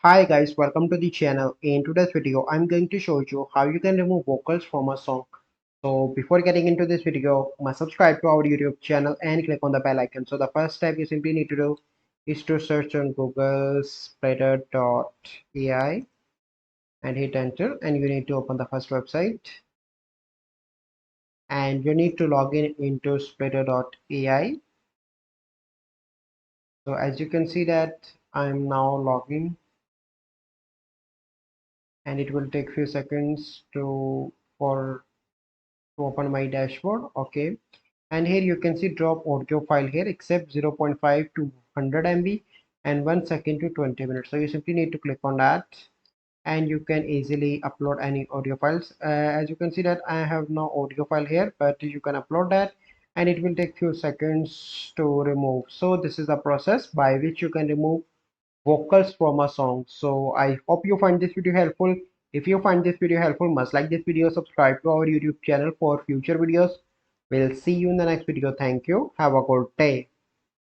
Hi guys, welcome to the channel. In today's video, I'm going to show you how you can remove vocals from a song. So before getting into this video, must subscribe to our YouTube channel and click on the bell icon. So the first step you simply need to do is to search on Google splitter.ai and hit enter, and you need to open the first website and you need to log in into splitter.ai. So as you can see that I'm now logging, and it will take few seconds to open my dashboard. Okay, and here you can see drop audio file here, except 0.5 to 100 MB and 1 second to 20 minutes. So you simply need to click on that and you can easily upload any audio files. As you can see that I have no audio file here, but you can upload that and it will take few seconds to remove. So this is the process by which you can remove vocals from a song. So I hope you find this video helpful. If you find this video helpful, must like this video, subscribe to our YouTube channel for future videos. We'll see you in the next video. Thank you. Have a good day.